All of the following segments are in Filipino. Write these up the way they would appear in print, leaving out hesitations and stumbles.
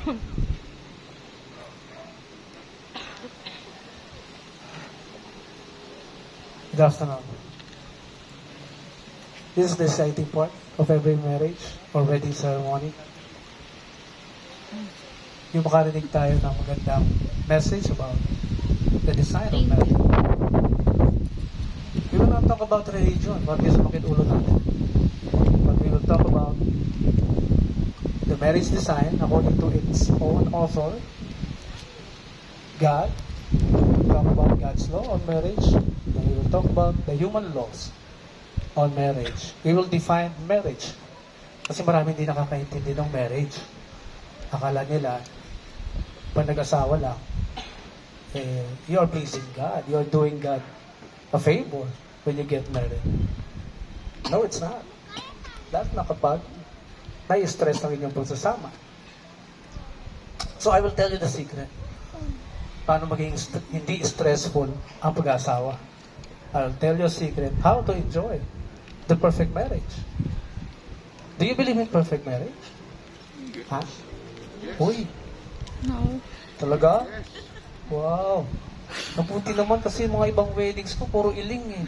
Good afternoon. This is the exciting part of every marriage or wedding ceremony. Yung makarinig tayo ng magandang message about the design of marriage. We will not talk about religion, what is makit ulo natin. But we will talk about the marriage design according to its own author, God. We will talk about God's law on marriage. And we will talk about the human laws on marriage. We will define marriage. Kasi marami hindi nakakaintindi ng marriage. Akala nila, pag nag-asawa lang, you are pleasing God. You are doing God a favor when you get married. No, it's not. That's not kapag nai-stress ng inyong pagsasama. So I will tell you the secret. Paano maging hindi stressful ang pag-asawa. I'll tell you a secret how to enjoy the perfect marriage. Do you believe in perfect marriage? Ha? Uy. No. Talaga? Wow. Nabuti naman kasi mga ibang weddings ko, puro iling eh.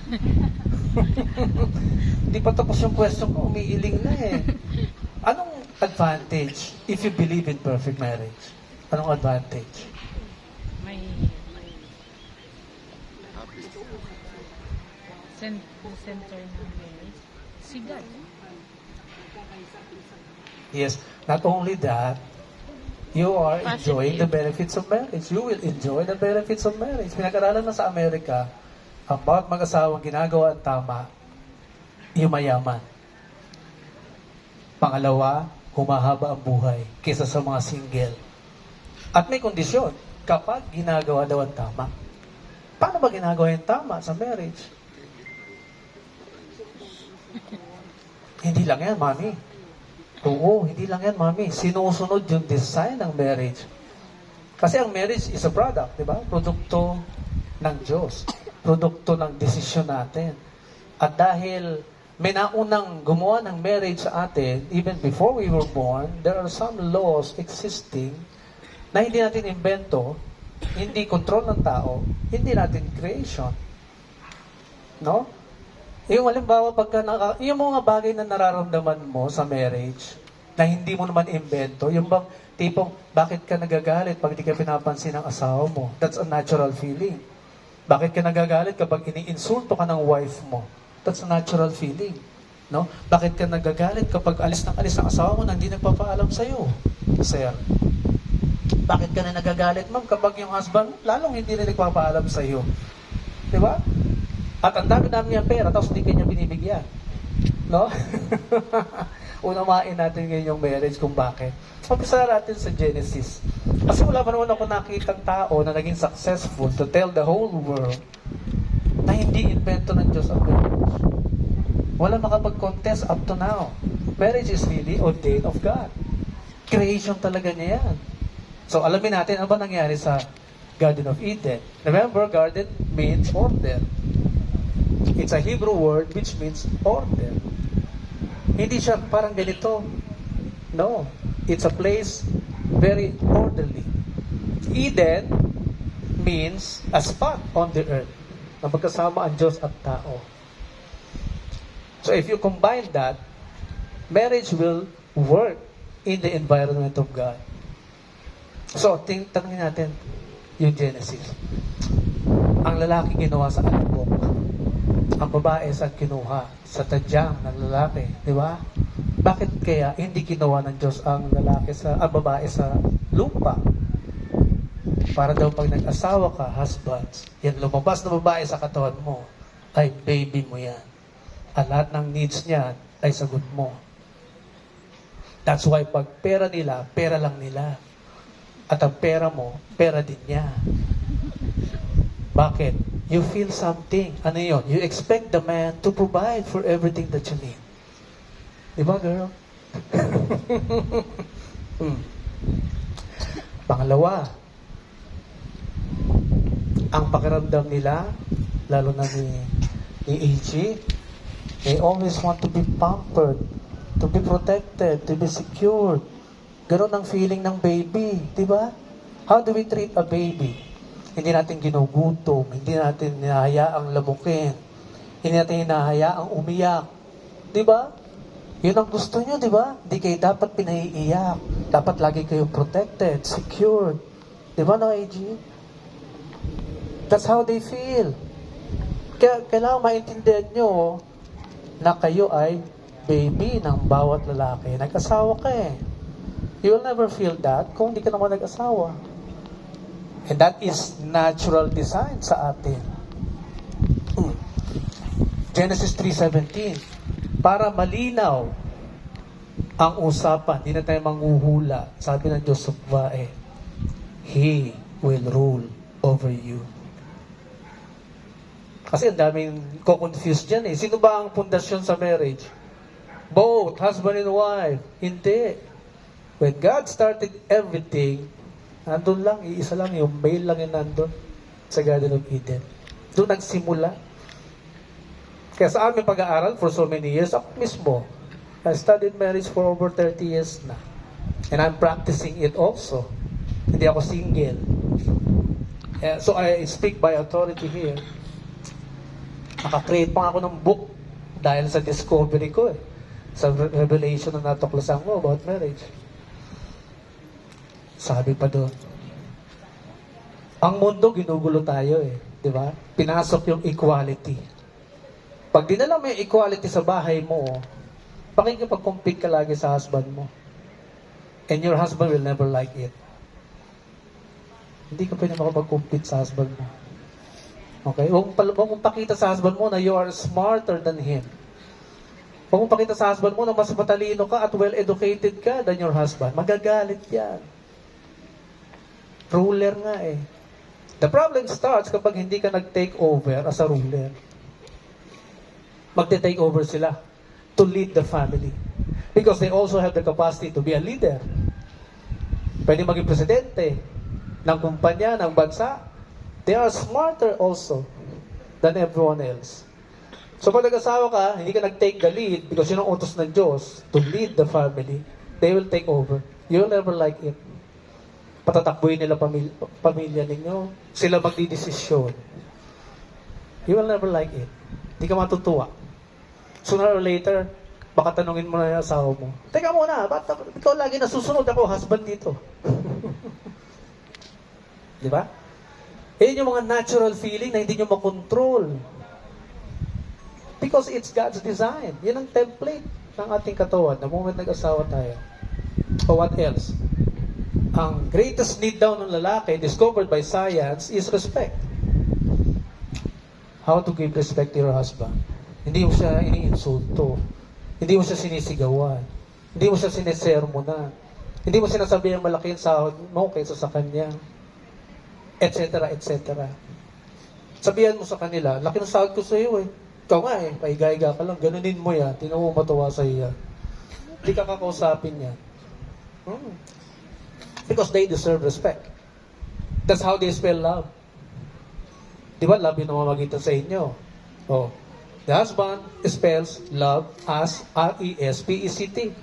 Hindi pa tapos yung question ko, umiiling na eh. Anong advantage if you believe in perfect marriage? Anong advantage? May center ng marriage. Si God. Yes, not only that, you are enjoying the benefits of marriage. You will enjoy the benefits of marriage. Pinag-aralan na sa Amerika, ang bawat mag-asawang ginagawa ang tama, yumayaman. Pangalawa, humahaba ang buhay kaysa sa mga single. At may kondisyon, kapag ginagawa daw ang tama. Paano ba ginagawa yung tama sa marriage? Hindi lang yan, mami. Oo, hindi lang yan, mami. Sinusunod yung design ng marriage. Kasi ang marriage is a product, di ba? Produkto ng Diyos. Produkto ng desisyon natin. At dahil may naunang gumawa ng marriage sa atin, even before we were born, there are some laws existing na hindi natin invento, hindi control ng tao, hindi natin creation. No? Yung halimbawa, yung mga bagay na nararamdaman mo sa marriage, na hindi mo naman invento, yung bang tipong, bakit ka nagagalit pag hindi ka pinapansin ng asawa mo? That's a natural feeling. Bakit ka nagagalit kapag iniinsulto ka ng wife mo? That's a natural feeling. No? Bakit ka nagagalit kapag alis ng asawa mo na hindi nagpapaalam sa'yo? Sir. Bakit ka na nagagalit, ma'am, kapag yung husband, lalong hindi rin nagpapaalam sa'yo? Di ba? At ang dami-dami niyang pera, tapos hindi kanya binibigyan. No? Unamain natin ngayon yung marriage kung bakit. Umpisa natin sa Genesis. Kasi wala pa naman ako nakitang tao na naging successful to tell the whole world na hindi invento ng Diyos ang marriage. Wala makapag-contest up to now. Marriage is really ordained of God. Creation talaga niya yan. So alamin natin ano ba nangyari sa Garden of Eden. Remember, garden means order. It's a Hebrew word which means order. Hindi siya parang ganito. No. It's a place very orderly. Eden means a spot on the earth na magkasama ang Diyos at tao. So if you combine that, marriage will work in the environment of God. So, tanongin natin yung Genesis. Ang lalaki ginawa sa alabok. Ang babae sa kinuha sa tadyang ng lalaki, di ba? Bakit kaya hindi ginawa ng Diyos ang babae sa lupa? Para daw pag nag-asawa ka, husbands, yan lumabas na babae sa katawan mo, ay baby mo yan. At lahat ng needs niya ay sagot mo. That's why pag pera nila, pera lang nila. At ang pera mo, pera din niya. Bakit? You feel something. Ano yun? You expect the man to provide for everything that you need. Diba, girl? Pangalawa, ang pakiramdam nila, lalo na ni AG, they always want to be pampered, to be protected, to be secured. Ganon ang feeling ng baby, di ba? How do we treat a baby? Hindi natin ginugutom, hindi natin hinahayaang lamukin, hindi natin hinahayaang umiyak. Di ba? Yun ang gusto nyo, di ba? Hindi kayo dapat pinaiiyak. Dapat lagi kayo protected, secured. Di ba, no, AG? That's how they feel. Kaya kailangan maintindihan nyo na kayo ay baby ng bawat lalaki. Nag-asawa ka eh. You will never feel that kung hindi ka naman nag-asawa. And that is natural design sa atin. Genesis 3:17. Para malinaw ang usapan, hindi na tayo manghuhula. Sabi ng Diyos sa babae, He will rule over you. Kasi ang daming ko-confuse dyan eh. Sino ba ang pundasyon sa marriage? Both, husband and wife. Hindi. When God started everything, nandun lang, iisa lang, yung male lang yung nandun sa Garden of Eden. Doon nagsimula. Kaya sa aming pag-aaral for so many years, ako mismo, I studied marriage for over 30 years na. And I'm practicing it also. Hindi ako single. So I speak by authority here. Nakakreate pa nga ako ng book dahil sa discovery ko eh. Sa revelation na natuklasan ko about marriage. Sabi pa doon, ang mundo ginugulo tayo eh. Di ba? Pinasok yung equality. Pag dinala mo yung equality sa bahay mo, pakikipag-compete ka lagi sa husband mo. And your husband will never like it. Hindi ka pwede makapag-compete sa husband mo. Okay? Huwag mong pakita sa husband mo na you are smarter than him. Huwag mong pakita sa husband mo na mas matalino ka at well-educated ka than your husband. Magagalit yan. Ruler nga eh. The problem starts kapag hindi ka nag-take over as a ruler. Magte-take over sila to lead the family. Because they also have the capacity to be a leader. Pwede maging presidente ng kumpanya, ng bansa. They are smarter also than everyone else. So pag nag-asawa ka, hindi ka nag-take the lead because yun ang utos ng Diyos to lead the family, they will take over. You'll never like it. Patatakbuhin nila pamilya ninyo. Sila magdidesisyon. You will never like it. Hindi ka matutuwa. Sooner or later, baka tanungin mo na yung asawa mo, teka muna, ba't ikaw lagi nasusunod ako, husband dito? Di ba? Yan yung mga natural feeling na hindi nyo makontrol. Because it's God's design. Yan ang template ng ating katawan the moment nag-asawa tayo. O what else? Ang greatest need daw ng lalaki, discovered by science, is respect. How to give respect to your husband. Hindi mo siya iniinsulto. Hindi mo siya sinisigawan. Hindi mo siya sinesermonan. Hindi mo sinasabi ang malaki yung sahod mo kaysa sa kanya. Etc. etc. Sabihan mo sa kanila, laki ng sahod ko sa iyo eh. Ikaw nga eh, paiga-iga ka lang. Ganunin mo yan. Tingnan mo matuwa sa iyo yan. Hindi ka kakausapin yan. Because they deserve respect. That's how they spell love. Di ba, love yung namamagitan sa inyo? Oh. The husband spells love as R-E-S-P-E-C-T.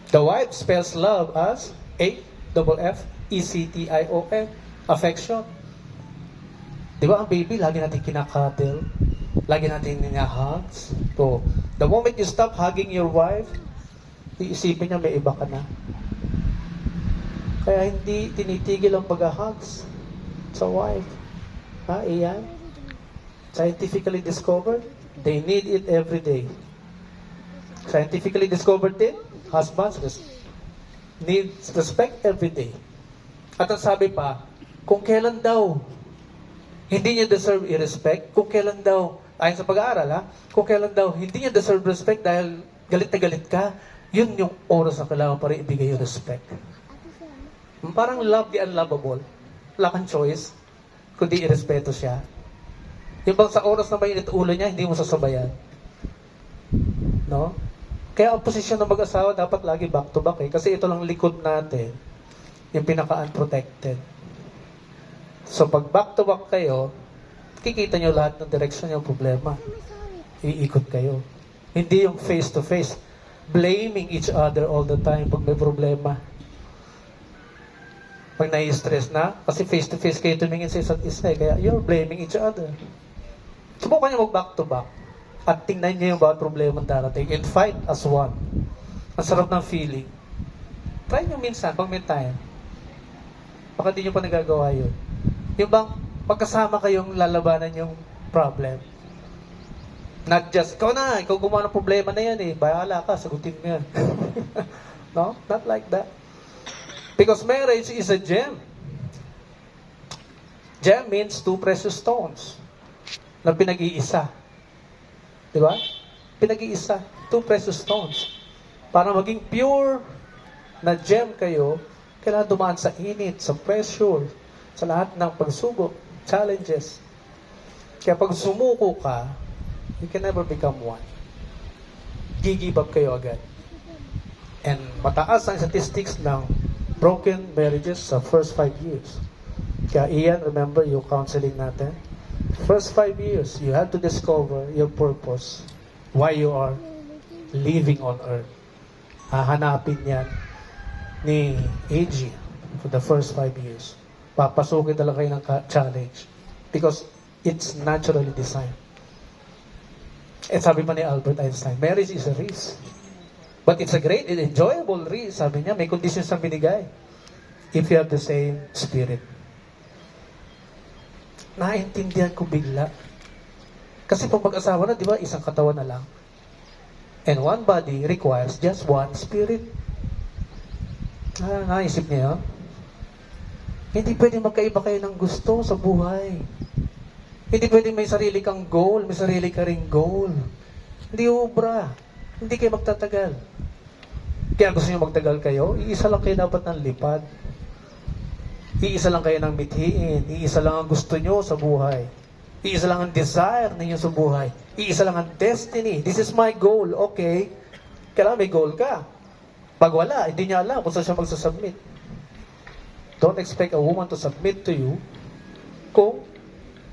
The wife spells love as A-F-F-E-C-T-I-O-N. Affection. Di ba, ang baby, lagi natin kinakadel. Lagi natin niya-hugs. So, the moment you stop hugging your wife, iisipin niya may iba ka na. Kaya hindi tinitigil ang pag-hugs sa wife. Ha, iyan? Scientifically discovered, they need it every day. Scientifically discovered din, husbands need respect every day. At ang sabi pa, kung kailan daw hindi niya deserve i-respect, kung kailan daw, ayon sa pag-aaral ha, kung kailan daw hindi niya deserve respect dahil galit na galit ka, yun yung oras na kailangan para ibigay yung respect. Parang love the unlovable. Wala kang choice, kundi irespeto siya. Yung bang sa oras na mainit ulo niya, hindi mo sasabayan. No? Kaya ang posisyon ng mag-asawa dapat lagi back to back eh. Kasi ito lang likod natin, yung pinaka-unprotected. So pag back to back kayo, kikita nyo lahat ng direksyon yung problema. Iikot kayo. Hindi yung face to face. blaming each other all the time pag may problema. Pag nai-stress na, kasi face-to-face kayo tumingin sa isa't isa, kaya you're blaming each other. Subukan niyo mag-back to back at tingnan niyo yung bawat problema darating and fight as one. Ang sarap ng feeling. Try niyo minsan, pag may time. Baka di niyo pa nagagawa yun. Yung bang magkasama kayong lalabanan yung problem. Not just, ikaw gumawa ng problema na yan eh. Bahala ka, sagutin mo yan. No? Not like that. Because marriage is a gem. Gem means two precious stones na pinag-iisa. Di ba? Pinag-iisa. Two precious stones. Para maging pure na gem kayo, kailangan dumaan sa init, sa pressure, sa lahat ng pagsubok, challenges. Kaya pag sumuko ka, you can never become one. Give up kayo agad. And mataas ang statistics ng broken marriages sa first 5 years. Kaya Ian, remember yung counseling natin? First 5 years, you have to discover your purpose. Why you are living on earth. Hahanapin yan ni AG for the first 5 years. Papasukin talaga kayo ng challenge. Because it's naturally designed. At sabi pa ni Albert Einstein, marriage is a risk. But it's a great and enjoyable risk. Sabi niya, may conditions na binigay. If you have the same spirit. Naintindihan ko bigla. Kasi pag mag-asawa na, di ba, isang katawan na lang. And one body requires just one spirit. Naisip niya, hindi pwedeng magkaiba kayo ng gusto sa buhay. Hindi pwedeng may sarili kang goal, may sarili ka ring goal. Hindi ubra. Hindi kayo magtatagal. Kaya gusto nyo magtagal kayo, iisa lang kayo dapat ng lipad. Iisa lang kayo ng mithiin. Iisa lang ang gusto nyo sa buhay. Iisa lang ang desire ninyo sa buhay. Iisa lang ang destiny. This is my goal. Okay. Kailangan may goal ka. Pag wala, hindi niya alam kung saan siya magsasubmit. Don't expect a woman to submit to you kung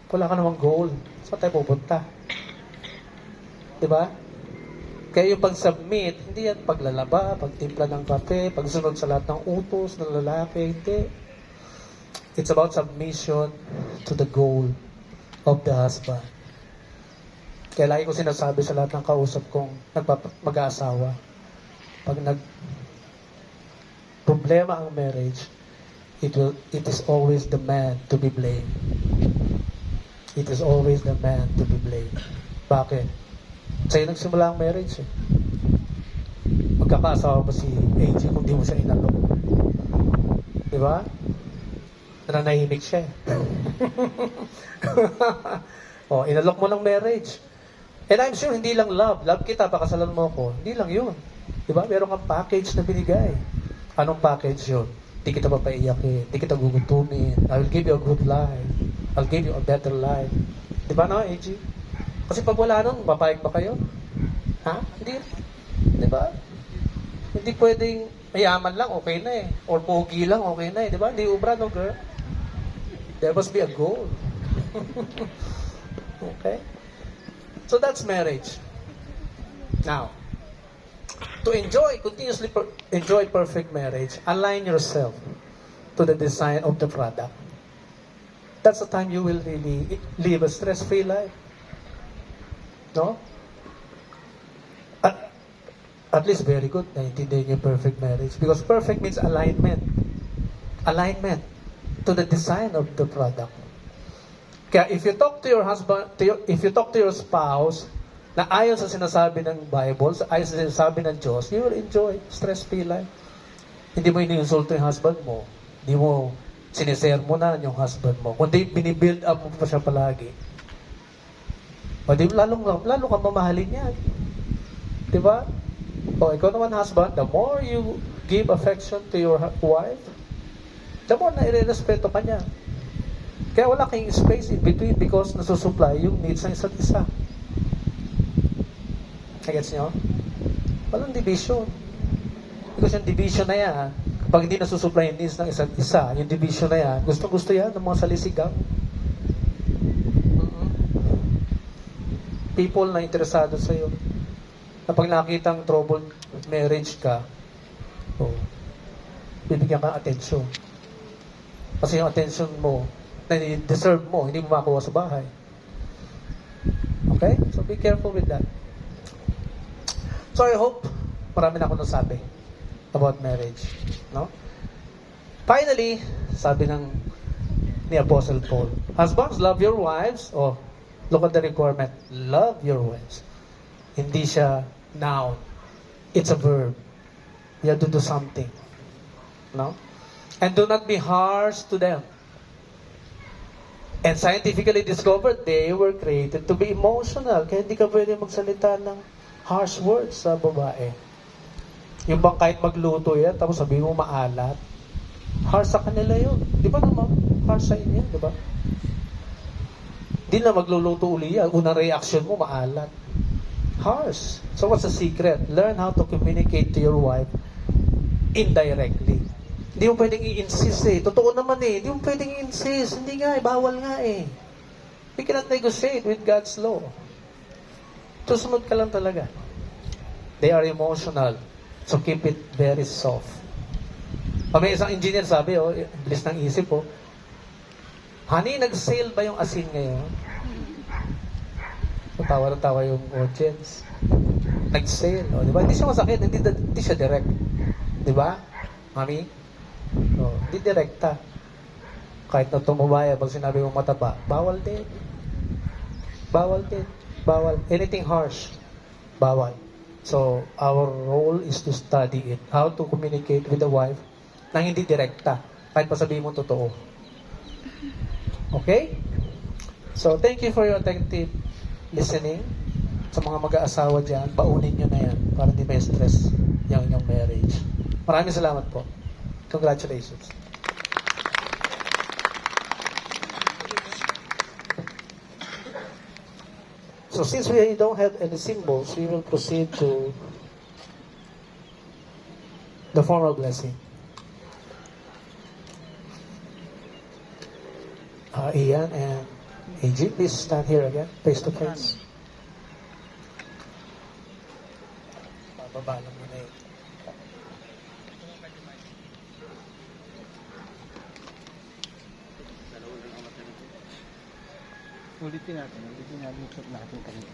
wala ka namang goal. Saan tayo pupunta? Diba? Kaya yung pag-submit, hindi yan paglalaba, pagtimpla ng kape, pagsunod sa lahat ng utos ng lalaki, hindi. It's about submission to the goal of the husband. Kaya lagi ko sinasabi sa lahat ng kausap kong mag-aasawa, pag problema ang marriage, it is always the man to be blamed. It is always the man to be blamed. Bakit? Sa'yo nagsimula ang marriage eh. Magkakaasawa ba si AJ kung di mo siya inalok? Di ba? Nananahimik siya eh. Inalok mo ng marriage. And I'm sure hindi lang love. Love kita, pakasalan mo ako. Hindi lang yun. Di ba? Meron kang package na binigay. Anong package yun? Di kita papaiyakin. Di kita gugutumin. I will give you a good life. I'll give you a better life. Di ba na, AJ? Kasi pag wala nun, papayag pa kayo? Ha? Hindi. Di ba? Hindi pwedeng mayaman lang, okay na eh. Or pogi lang, okay na eh. Di ba? Hindi ubra, no girl? There must be a goal. Okay? So that's marriage. Now, to continuously enjoy perfect marriage, align yourself to the design of the product. That's the time you will really live a stress-free life. No? At least very good na intindihin yung perfect marriage. Because perfect means alignment. Alignment to the design of the product. Kaya if you talk to your husband, if you talk to your spouse, na ayon sa sinasabi ng Bible, ayon sa sinasabi ng Diyos, you will enjoy stress-free life. Hindi mo iniinsulto yung husband mo. Hindi mo sinisermonan yung husband mo. Kundi binibuild up mo pa siya palagi. O di lalo kang mamahalin yan. Di ba? O ikaw naman husband, the more you give affection to your wife, the more na irerespeto ka niya. Kaya wala kayong space in between because nasusupply yung needs ng isa't isa. Gets nyo? Walang division. Because yung division na yan, kapag hindi nasusupply yung needs ng isa't isa, yung division na yan, gusto yan ng mga salisigang. People na interesado sa'yo. Na pag nakitang trouble marriage ka, oh, bibigyan ka ng atensyon. Kasi yung attention mo, na deserve mo, hindi mo makuha sa bahay. Okay? So be careful with that. So I hope marami na ako nasabi about marriage. No? Finally, sabi ni Apostle Paul, husbands, love your wives. Oh, look at the requirement. Love your wives. Hindi siya noun. It's a verb. You have to do something. No? And do not be harsh to them. And scientifically discovered, they were created to be emotional. Kaya hindi ka pwede magsalita ng harsh words sa babae. Yung bang kahit magluto yan, tapos sabihin mo maalat, harsh sa kanila yun. Di ba naman? Harsh sa inyo, di ba? Di na magluluto uli yan. Unang reaction mo, maalat. Harsh. So what's the secret? Learn how to communicate to your wife indirectly. Hindi mo pwedeng i-insist eh. Totoo naman eh. Hindi mo pwedeng i-insist. Hindi nga eh. Bawal nga eh. We cannot negotiate with God's law. Susunod ka lang talaga. They are emotional. So keep it very soft. May isang engineer sabi, oh, bilis ng isip, oh, honey, nag-sale ba yung asin ngayon? So, tawa na tawa yung audience. Nag-sale, oh, di ba? Hindi siya masakit, hindi siya direct. Di ba? Mami? Oh, hindi direkta. Kahit na tumubaya, pag sinabi mong mataba, bawal din. Bawal din. Bawal. Anything harsh, bawal. So, our role is to study it. How to communicate with the wife nang hindi direkta. Kahit pasabihin mo totoo. Okay? So, thank you for your attentive listening. Sa mga mag-aasawa dyan, baunin nyo na yan para hindi may stress yung inyong marriage. Maraming salamat po. Congratulations. So since we don't have any symbols, we will proceed to the formal blessing. Ian and AG, please stand here again, face to face. Bababa lang muna yun. Ulitin natin natin kanina.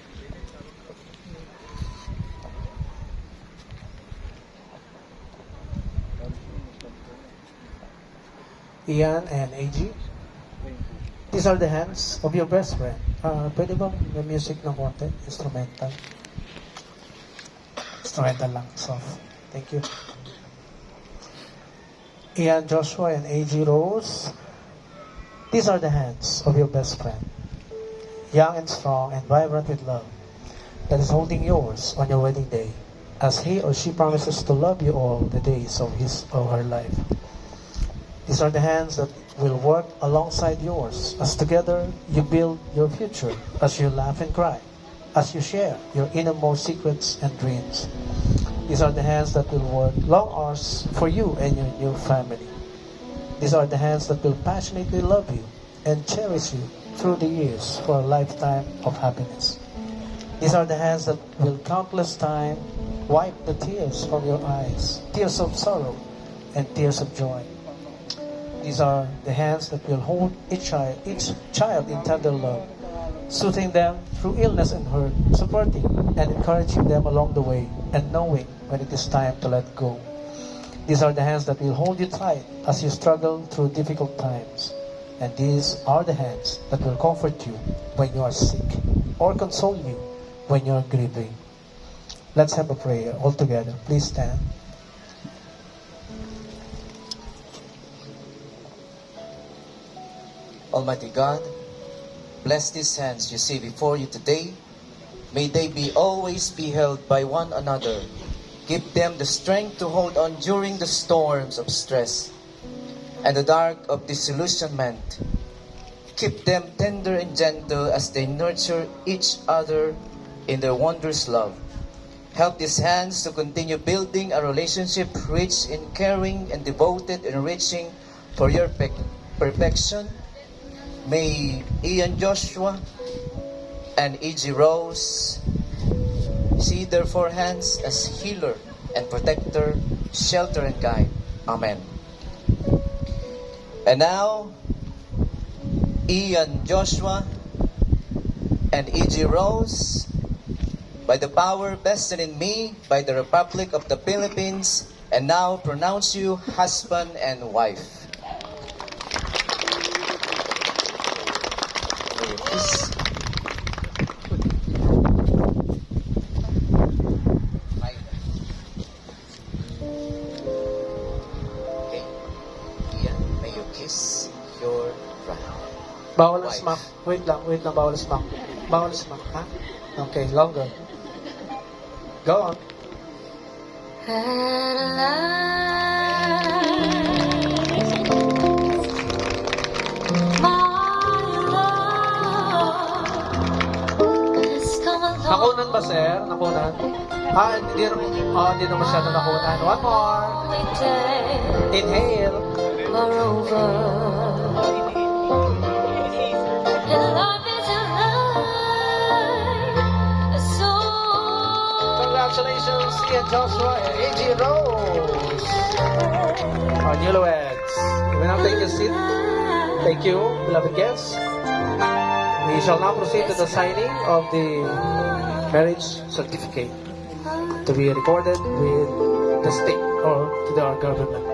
Ian and AG, these are the hands of your best friend. Pwede bang may music ng konti? Instrumental. Instrumental lang, soft. Thank you. Ian Joshua and AG Rose, these are the hands of your best friend. Young and strong and vibrant with love, that is holding yours on your wedding day, as he or she promises to love you all the days of his or her life. These are the hands that will work alongside yours, as together you build your future, as you laugh and cry, as you share your innermost secrets and dreams. These are the hands that will work long hours for you and your new family. These are the hands that will passionately love you and cherish you through the years for a lifetime of happiness. These are the hands that will countless time wipe the tears from your eyes, tears of sorrow and tears of joy. These are the hands that will hold each child in tender love, soothing them through illness and hurt, supporting and encouraging them along the way, and knowing when it is time to let go. These are the hands that will hold you tight as you struggle through difficult times. And these are the hands that will comfort you when you are sick, or console you when you are grieving. Let's have a prayer all together. Please stand. Almighty God, bless these hands you see before you today. May they be always be held by one another. Give them the strength to hold on during the storms of stress and the dark of disillusionment. Keep them tender and gentle as they nurture each other in their wondrous love. Help these hands to continue building a relationship rich in caring and devoted and enriching for your perfection. May Ian Joshua and E.G. Rose see their four hands as healer and protector, shelter and guide. Amen. And now, Ian Joshua and E.G. Rose, by the power vested in me by the Republic of the Philippines, and now pronounce you husband and wife. Kiss. Okay. Ian, may you kiss your bride. Bawal ang Wife. smack. Wait lang, bawal ang smack. Bawal ang smack, ha? Okay, longer. Go on. Nakunan ba, sir? Nakunan? Hindi na masyado nakunan. One more. Inhale. Congratulations, Ian Joshua and A.G. Rose. Our newlyweds. You may now take a seat. Thank you, beloved guests. We shall now proceed to the signing of the marriage certificate to be recorded with the state or to our government.